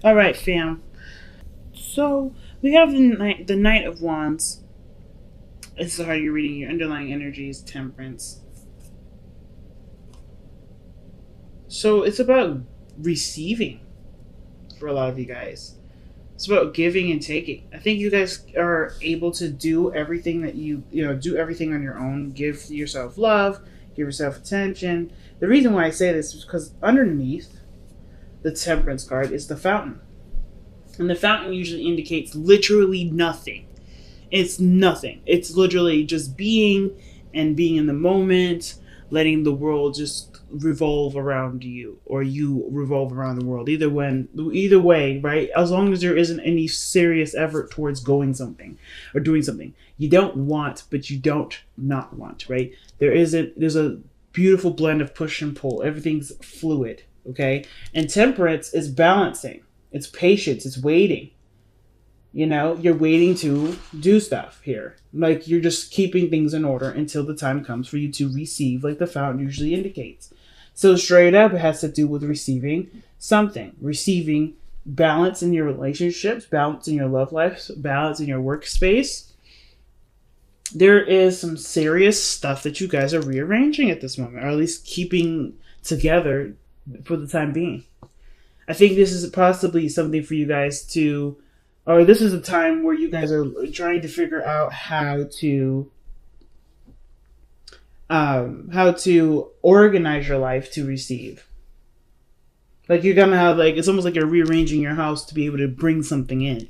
All right, fam. So we have the Knight of Wands. This is how you're reading your underlying energies, Temperance. So it's about receiving for a lot of you guys. It's about giving and taking. I think you guys are able to do everything that do everything on your own. Give yourself love, give yourself attention. The reason why I say this is because underneath the Temperance card is the Fountain. And the fountain usually indicates literally nothing. It's nothing. It's literally just being and being in the moment, letting the world just revolve around you, or you revolve around the world. Either way, right? As long as there isn't any serious effort towards going something or doing something. You don't want, but you don't not want, right? There's a beautiful blend of push and pull. Everything's fluid, okay? And temperance is balancing. It's patience. It's waiting. You're waiting to do stuff here. Like, you're just keeping things in order until the time comes for you to receive, like the fountain usually indicates. So straight up, it has to do with receiving something. Receiving balance in your relationships, balance in your love life, balance in your workspace. There is some serious stuff that you guys are rearranging at this moment, or at least keeping together for the time being. I think this is possibly something for you guys to, or this is a time where you guys are trying to figure out how to organize your life to receive. Like, you're gonna have, like, it's almost like you're rearranging your house to be able to bring something in,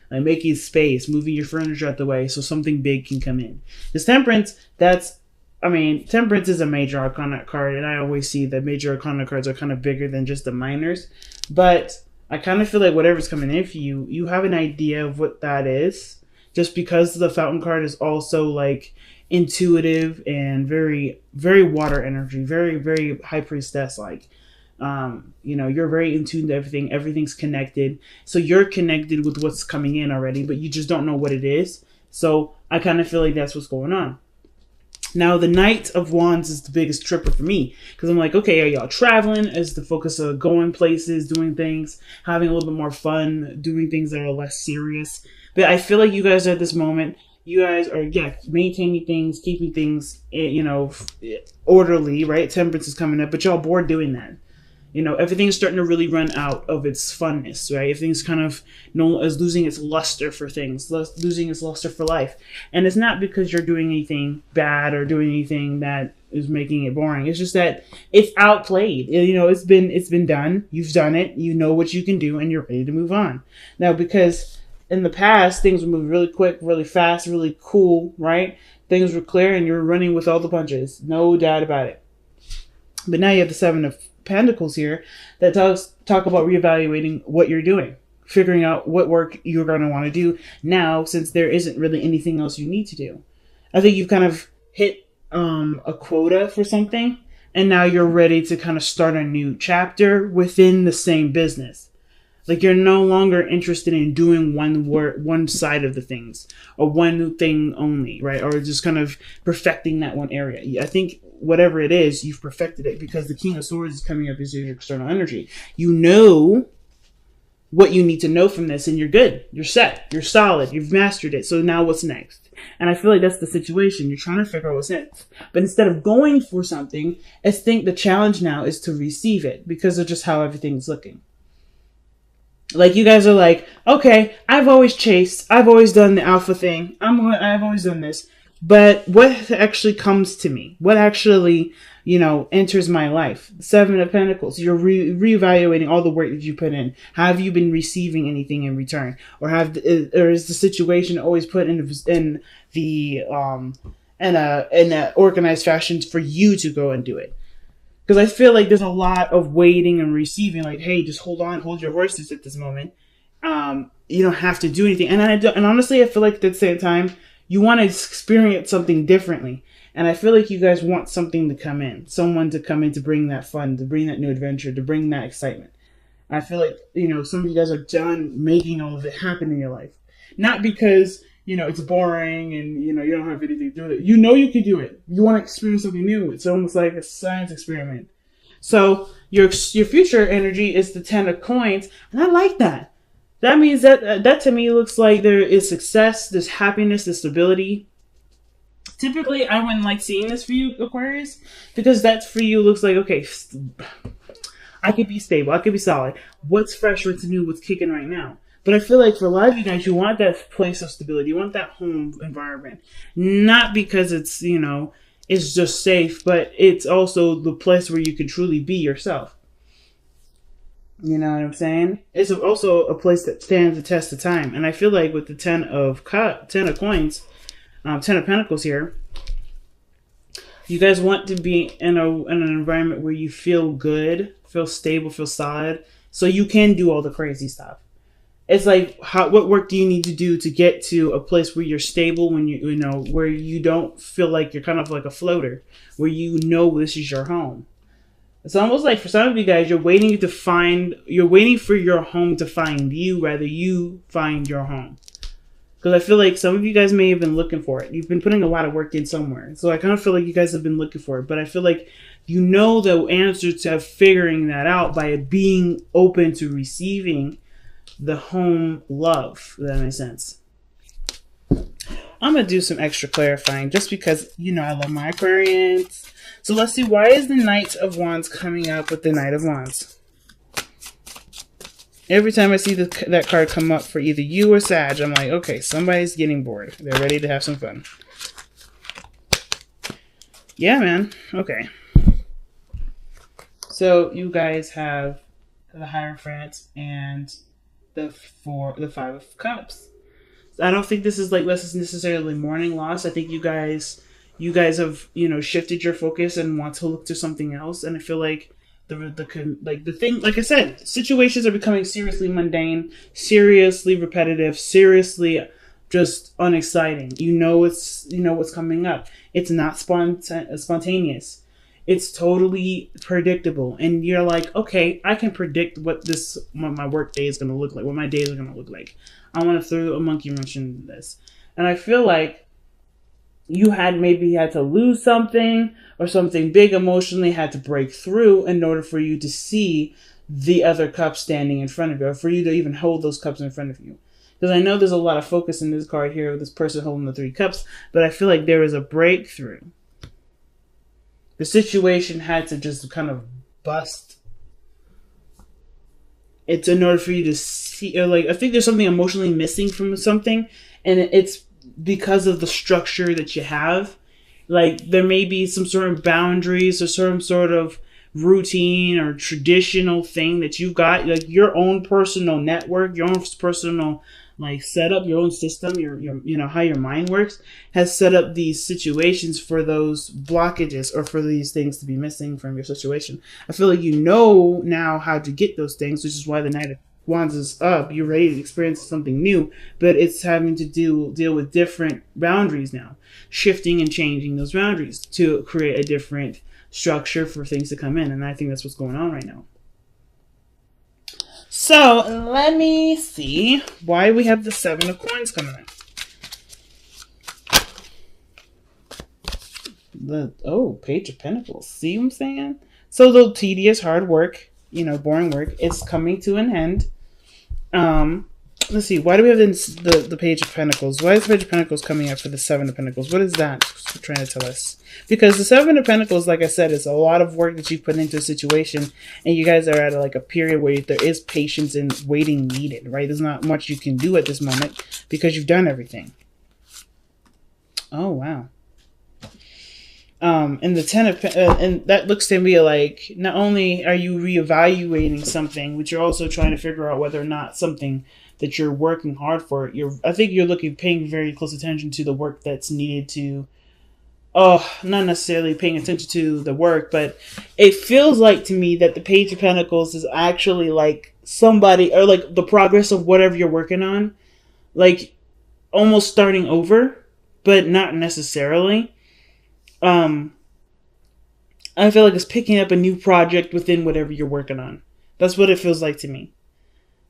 like making space, moving your furniture out the way so something big can come in. This Temperance, Temperance is a major arcana card, and I always see that major arcana cards are kind of bigger than just the minors. But I kind of feel like whatever's coming in for you, you have an idea of what that is. Just because the Fountain card is also like intuitive and very, very water energy, very, very high priestess like. You're very in tune to everything. Everything's connected. So you're connected with what's coming in already, but you just don't know what it is. So I kind of feel like that's what's going on. Now, the Knight of Wands is the biggest tripper for me, because I'm like, okay, are y'all traveling? Is the focus of going places, doing things, having a little bit more fun, doing things that are less serious? But I feel like you guys are at this moment, you guys are, maintaining things, keeping things, orderly, right? Temperance is coming up, but y'all bored doing that. Everything's starting to really run out of its funness, right? Everything's kind of is losing its luster for things, losing its luster for life. And it's not because you're doing anything bad or doing anything that is making it boring. It's just that it's outplayed. It's been done. You've done it. You know what you can do, and you're ready to move on. Now, because in the past, things would move really quick, really fast, really cool, right? Things were clear, and you were running with all the punches. No doubt about it. But now you have the Seven of Pentacles here that talk about reevaluating what you're doing, figuring out what work you're going to want to do now, since there isn't really anything else you need to do. I think you've kind of hit a quota for something, and now you're ready to kind of start a new chapter within the same business. Like, you're no longer interested in doing one side of the things, or one thing only, right? Or just kind of perfecting that one area. I think whatever it is, you've perfected it, because the King of Swords is coming up as your external energy. You know what you need to know from this, and you're good. You're set. You're solid. You've mastered it. So now what's next? And I feel like that's the situation. You're trying to figure out what's next. But instead of going for something, I think the challenge now is to receive it, because of just how everything's looking. Like, you guys are like, okay, I've always chased. I've always done the alpha thing. I've always done this. But what actually comes to me? What actually, enters my life? Seven of Pentacles. You're reevaluating all the work that you put in. Have you been receiving anything in return? Or is the situation always put in a organized fashion for you to go and do it? Because I feel like there's a lot of waiting and receiving. Like, hey, just hold on, hold your horses at this moment. You don't have to do anything. And honestly, I feel like at the same time, you want to experience something differently. And I feel like you guys want something to come in. Someone to come in to bring that fun, to bring that new adventure, to bring that excitement. I feel like, some of you guys are done making all of it happen in your life. Not because, it's boring and, you don't have anything to do with it. You can do it. You want to experience something new. It's almost like a science experiment. So your future energy is the 10 of coins, and I like that. That means that to me looks like there is success, there's happiness, there's stability. Typically, I wouldn't like seeing this for you, Aquarius, because that for you looks like, okay, I could be stable, I could be solid. What's fresh, what's new, what's kicking right now? But I feel like for a lot of you guys, you want that place of stability, you want that home environment, not because it's it's just safe, but it's also the place where you can truly be yourself. You know what I'm saying? It's also a place that stands the test of time, and I feel like with the 10 of coins, 10 of Pentacles here, you guys want to be in an environment where you feel good, feel stable, feel solid, so you can do all the crazy stuff. It's like, what work do you need to do to get to a place where you're stable, when where you don't feel like you're kind of like a floater, where this is your home. It's almost like for some of you guys, you're waiting for your home to find you, rather you find your home. Because I feel like some of you guys may have been looking for it. You've been putting a lot of work in somewhere. So I kind of feel like you guys have been looking for it. But I feel like the answer to figuring that out by being open to receiving the home love. If that makes sense. I'm going to do some extra clarifying just because, I love my Aquarians. So let's see, why is the Knight of Wands coming up with the Knight of Wands? Every time I see that card come up for either you or Sag, I'm like, okay, somebody's getting bored. They're ready to have some fun. Yeah, man. Okay. So you guys have the Hierophant and the 5 of Cups. I don't think this is necessarily mourning loss. I think you guys have shifted your focus and want to look to something else. And I feel like the thing, like I said, situations are becoming seriously mundane, seriously repetitive, seriously just unexciting. What's coming up. It's not spontaneous. It's totally predictable, and you're like, okay, I can predict what my work day is going to look like, what my days are going to look like. I want to throw a monkey wrench into this. And I feel like you had to lose something, or something big emotionally had to break through in order for you to see the other cup standing in front of you, or for you to even hold those cups in front of you. Because I know there's a lot of focus in this card here with this person holding the 3 cups, but I feel like there is a breakthrough. The situation had to just kind of bust. It's in order for you to see, I think there's something emotionally missing from something, and it's because of the structure that you have. Like, there may be some sort of boundaries or some sort of routine or traditional thing that you've got, like your own personal network, your own personal setup, your own system, your how your mind works has set up these situations for those blockages or for these things to be missing from your situation. I feel like now how to get those things, which is why the Knight of Wands is up. You're ready to experience something new, but it's having to deal with different boundaries now, shifting and changing those boundaries to create a different structure for things to come in. And I think that's what's going on right now. So let me see why we have the 7 of Coins coming in. Page of Pentacles. See what I'm saying? So the tedious, hard work, boring work, is coming to an end. Let's see. Why do we have the Page of Pentacles? Why is the Page of Pentacles coming up for the 7 of Pentacles? What is that trying to tell us? Because the 7 of Pentacles, like I said, is a lot of work that you put into a situation, and you guys are at a period where there is patience and waiting needed, right? There's not much you can do at this moment because you've done everything. Oh, wow. And the 10 of and that looks to me like not only are you reevaluating something, but you're also trying to figure out whether or not something that you're working hard for. I think you're paying very close attention to the work that's needed to. Not necessarily paying attention to the work, but it feels like to me that the Page of Pentacles is actually like somebody, or like the progress of whatever you're working on, like almost starting over, but not necessarily. I feel like it's picking up a new project within whatever you're working on. That's what it feels like to me.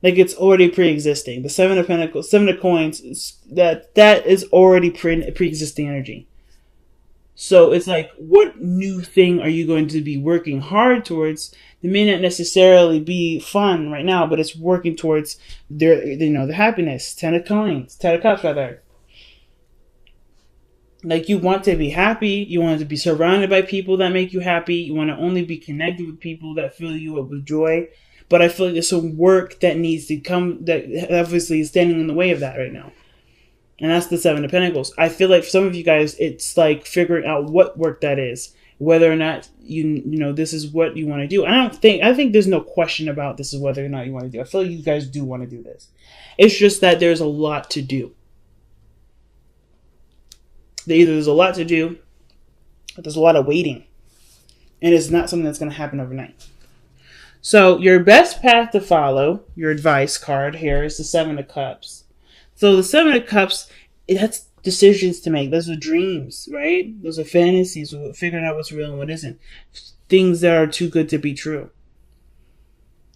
Like it's already pre-existing. The 7 of Pentacles, 7 of Coins, that is already pre-existing energy. So it's like, what new thing are you going to be working hard towards? It may not necessarily be fun right now, but it's working towards their, the happiness. 10 of Cups rather. Like, you want to be happy, you want to be surrounded by people that make you happy, you want to only be connected with people that fill you up with joy. But I feel like there's some work that needs to come, that obviously is standing in the way of that right now. And that's the Seven of Pentacles. I feel like for some of you guys, it's like figuring out what work that is, whether or not this is what you want to do. I think there's no question about this is whether or not you want to do. I feel like you guys do want to do this. It's just that there's a lot to do. Either there's a lot to do, or there's a lot of waiting. And it's not something that's going to happen overnight. So your best path to follow, your advice card here, is the Seven of Cups. So the Seven of Cups, that's decisions to make. Those are dreams, right? Those are fantasies, figuring out what's real and what isn't. Things that are too good to be true.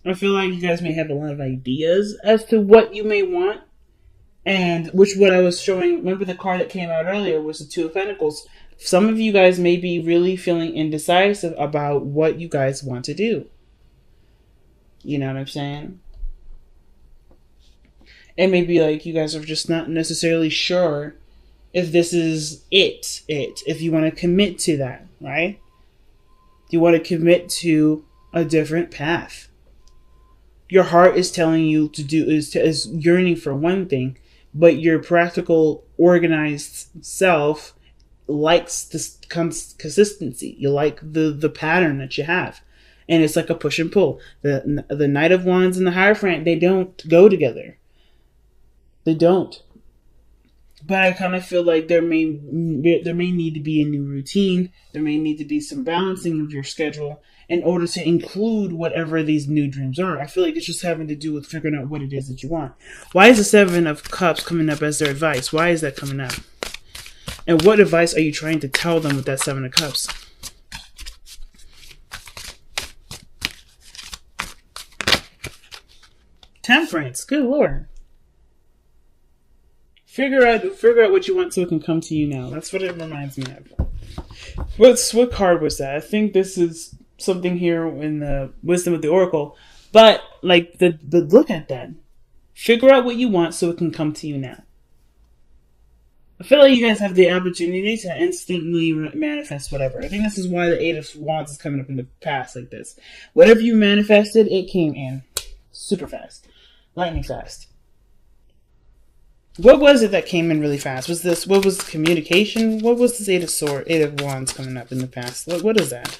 I feel like you guys may have a lot of ideas as to what you may want. And what I was showing, remember the card that came out earlier was the Two of Pentacles. Some of you guys may be really feeling indecisive about what you guys want to do. You know what I'm saying? It may be like you guys are just not necessarily sure if this is if you want to commit to that, right? You want to commit to a different path. Your heart is telling you to do, is yearning for one thing, but your practical, organized self likes this consistency. You like the pattern that you have. And it's like a push and pull. The Knight of Wands and the Hierophant, they don't go together. They don't. But I kind of feel like there may need to be a new routine. There may need to be some balancing of your schedule in order to include whatever these new dreams are. I feel like it's just having to do with figuring out what it is that you want. Why is the Seven of Cups coming up as their advice? Why is that coming up? And what advice are you trying to tell them with that Seven of Cups? Temperance. Good Lord. Figure out what you want so it can come to you now. That's what it reminds me of. What card was that? I think this is something here in the Wisdom of the Oracle. But like look at that. Figure out what you want so it can come to you now. I feel like you guys have the opportunity to instantly manifest whatever. I think this is why the Eight of Wands is coming up in the past like this. Whatever you manifested, it came in super fast. Lightning fast. What was it that came in really fast? What was communication? What was this Eight of Wands coming up in the past? What is that?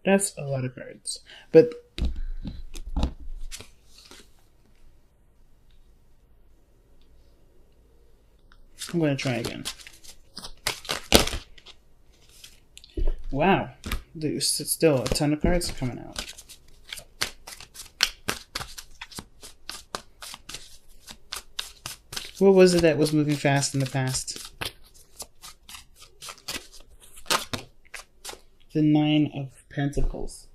That's a lot of cards. But I'm going to try again. Wow. There's still a ton of cards coming out. What was it that was moving fast in the past? The Nine of Pentacles.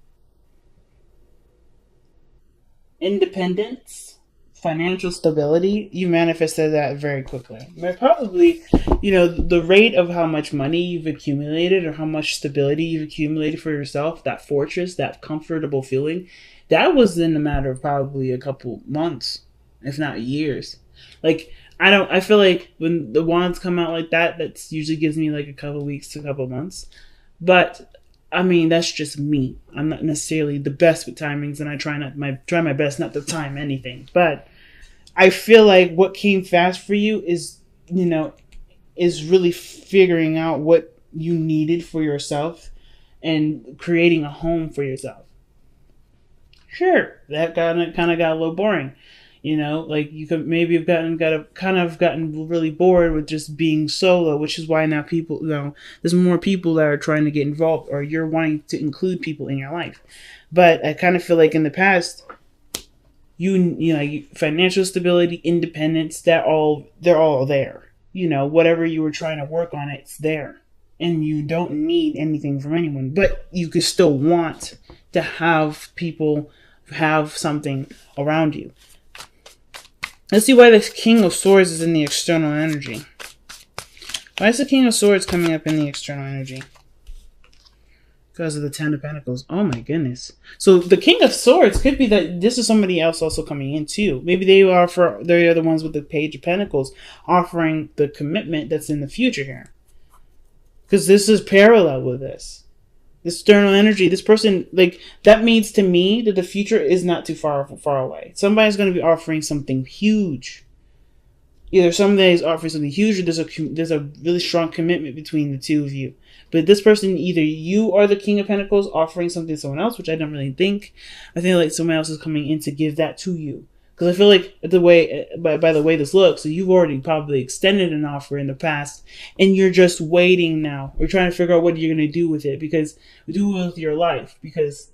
Independence, financial stability. You manifested that very quickly. But probably, the rate of how much money you've accumulated or how much stability you've accumulated for yourself, that fortress, that comfortable feeling, that was in a matter of probably a couple months, if not years. Like, I feel like when the wands come out like that usually gives me like a couple weeks to a couple months. But I mean, that's just me. I'm not necessarily the best with timings, and I try my best not to time anything. But I feel like what came fast for you is really figuring out what you needed for yourself and creating a home for yourself. Sure, that kind of got a little boring. Like you could maybe have gotten really bored with just being solo, which is why now people, there's more people that are trying to get involved, or you're wanting to include people in your life. But I kind of feel like in the past, financial stability, independence, they're all there. Whatever you were trying to work on, it's there. And you don't need anything from anyone, but you could still want to have people have something around you. Let's see why the King of Swords is in the external energy. Why is the King of Swords coming up in the external energy? Because of the Ten of Pentacles. Oh my goodness. So the King of Swords could be that this is somebody else also coming in too. Maybe they are the ones with the Page of Pentacles offering the commitment that's in the future here. Because this is parallel with this. This external energy, this person, like, that means to me that the future is not too far away. Somebody's going to be offering something huge. Either somebody is offering something huge, or there's a really strong commitment between the two of you. But this person, either you are the King of Pentacles offering something to someone else, which I don't really think. I think like someone else is coming in to give that to you. Because I feel like by the way this looks, so you've already probably extended an offer in the past, and you're just waiting now. We're trying to figure out what you're going to do with it, because with your life, because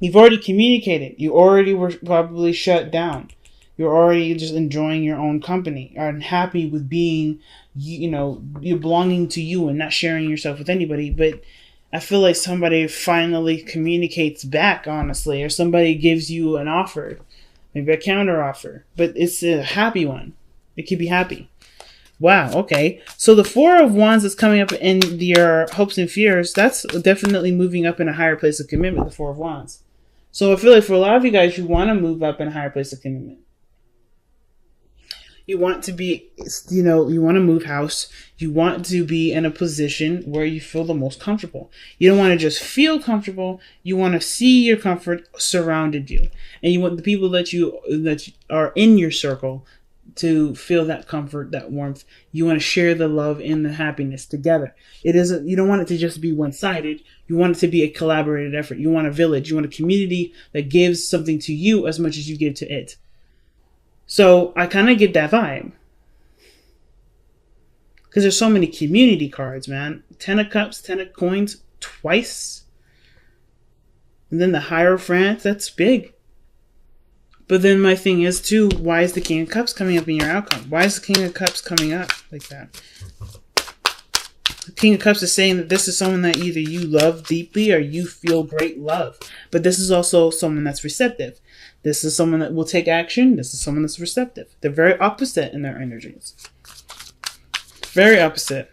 you've already communicated. You already were probably shut down. You're already just enjoying your own company, and happy with being, you're belonging to you and not sharing yourself with anybody. But I feel like somebody finally communicates back, honestly, or somebody gives you an offer, maybe a counter offer, but it's a happy one. It could be happy. Wow, okay. So the Four of Wands is coming up in your hopes and fears. That's definitely moving up in a higher place of commitment, the Four of Wands. So I feel like for a lot of you guys, you want to move up in a higher place of commitment. You want to be, you want to move house. You want to be in a position where you feel the most comfortable. You don't want to just feel comfortable. You want to see your comfort surrounded you. And you want the people that are in your circle to feel that comfort, that warmth. You want to share the love and the happiness together. You don't want it to just be one-sided. You want it to be a collaborated effort. You want a village. You want a community that gives something to you as much as you give to it. So I kind of get that vibe. Because there's so many community cards, man. 10 of Cups, 10 of Coins twice. And then the Hierophant, that's big. But then my thing is, too, why is the King of Cups coming up in your outcome? Why is the King of Cups coming up like that? The King of Cups is saying that this is someone that either you love deeply or you feel great love. But this is also someone that's receptive. This is someone that will take action. This is someone that's receptive. They're very opposite in their energies. Very opposite.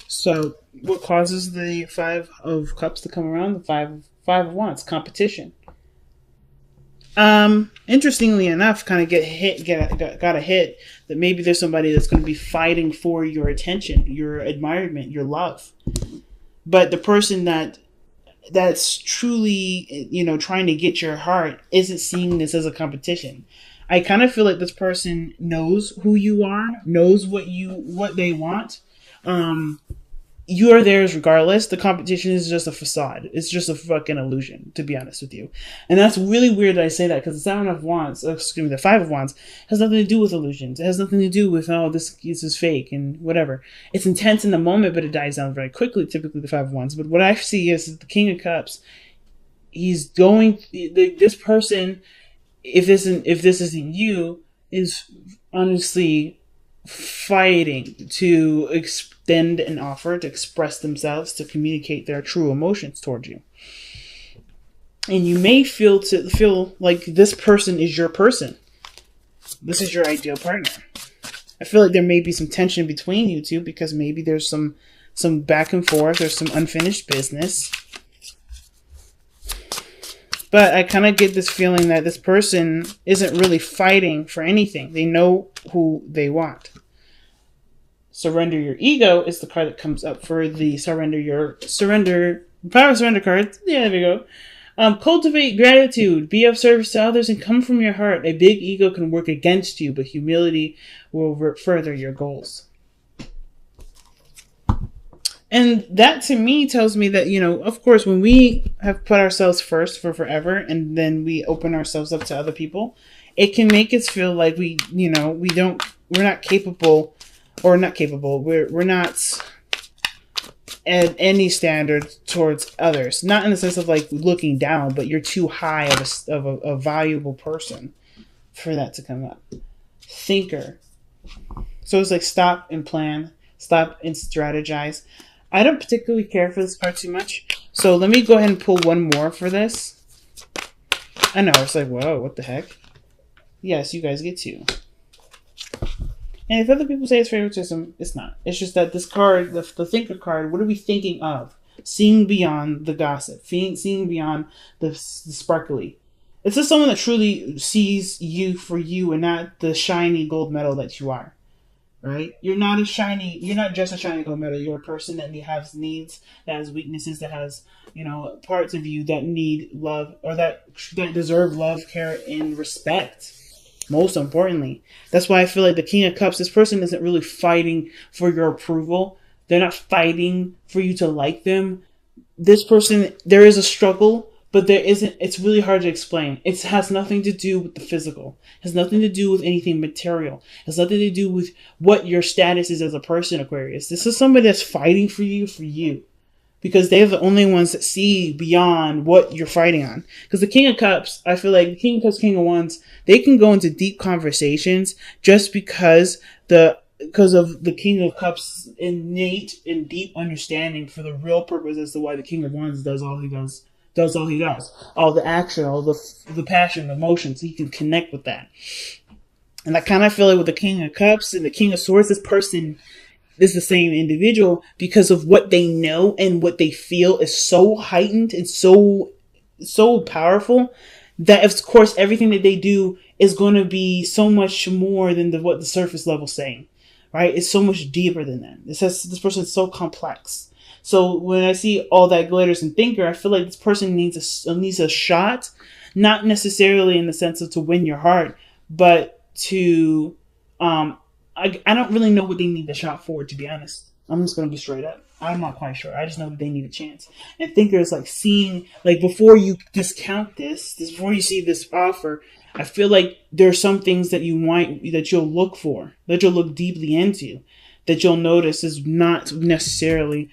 So what causes the Five of Cups to come around? The Five of Wands. Competition. Interestingly enough, kind of got a hit that maybe there's somebody that's going to be fighting for your attention, your admirement, your love. But the person that's truly, trying to get your heart isn't seeing this as a competition. I kind of feel like this person knows who you are, knows what they want. You are theirs regardless. The competition is just a facade. It's just a fucking illusion, to be honest with you. And that's really weird that I say that, because the the Five of Wands has nothing to do with illusions. It has nothing to do with, this is fake and whatever. It's intense in the moment, but it dies down very quickly, typically the Five of Wands. But what I see is the King of Cups. He's going, this person, if this isn't you, is honestly fighting to extend an offer, to express themselves, to communicate their true emotions towards you. And you may feel like this person is your person. This is your ideal partner. I feel like there may be some tension between you two, because maybe there's some back and forth, there's some unfinished business. But I kind of get this feeling that this person isn't really fighting for anything. They know who they want. Surrender Your Ego is the card that comes up for the Power of Surrender card. Yeah, there we go. Cultivate gratitude. Be of service to others and come from your heart. A big ego can work against you, but humility will further your goals. And that to me tells me that, of course, when we have put ourselves first for forever and then we open ourselves up to other people, it can make us feel like we're not capable, or not capable. We're not at any standard towards others. Not in the sense of like looking down, but you're too high of a valuable person for that to come up. Thinker. So it's like stop and plan, stop and strategize. I don't particularly care for this card too much. So let me go ahead and pull one more for this. I know, it's like, whoa, what the heck? Yes, you guys get two. And if other people say it's favoritism, it's not. It's just that this card, the thinker card, what are we thinking of? Seeing beyond the gossip, seeing beyond the sparkly. It's just someone that truly sees you for you and not the shiny gold medal that you are. Right? You're not just a shiny gold medal. You're a person that has needs, that has weaknesses, that has, parts of you that need love or that deserve love, care, and respect. Most importantly, that's why I feel like the King of Cups, this person isn't really fighting for your approval. They're not fighting for you to like them. This person, there is a struggle, but there isn't. It's really hard to explain. It has nothing to do with the physical. It has nothing to do with anything material. It has nothing to do with what your status is as a person, Aquarius. This is somebody that's fighting for you. Because they're the only ones that see beyond what you're fighting on. Because the King of Cups, I feel like the King of Cups, King of Wands, they can go into deep conversations just because of the King of Cups' innate and deep understanding for the real purpose as to why the King of Wands does all he does. All the action, all the passion, the emotions, he can connect with that. And I kind of feel like with the King of Cups and the King of Swords, this person is the same individual because of what they know and what they feel is so heightened and so powerful that of course everything that they do is going to be so much more than what the surface level is saying, right? It's so much deeper than that. This person is so complex. So when I see all that glitters and thinker, I feel like this person needs a shot, not necessarily in the sense of to win your heart, but to I don't really know what they need the shot for, to be honest. I'm just going to be straight up. I'm not quite sure. I just know that they need a chance. And Thinker is like seeing, like before you discount before you see this offer, I feel like there are some things that that you'll look for, that you'll look deeply into, that you'll notice is not necessarily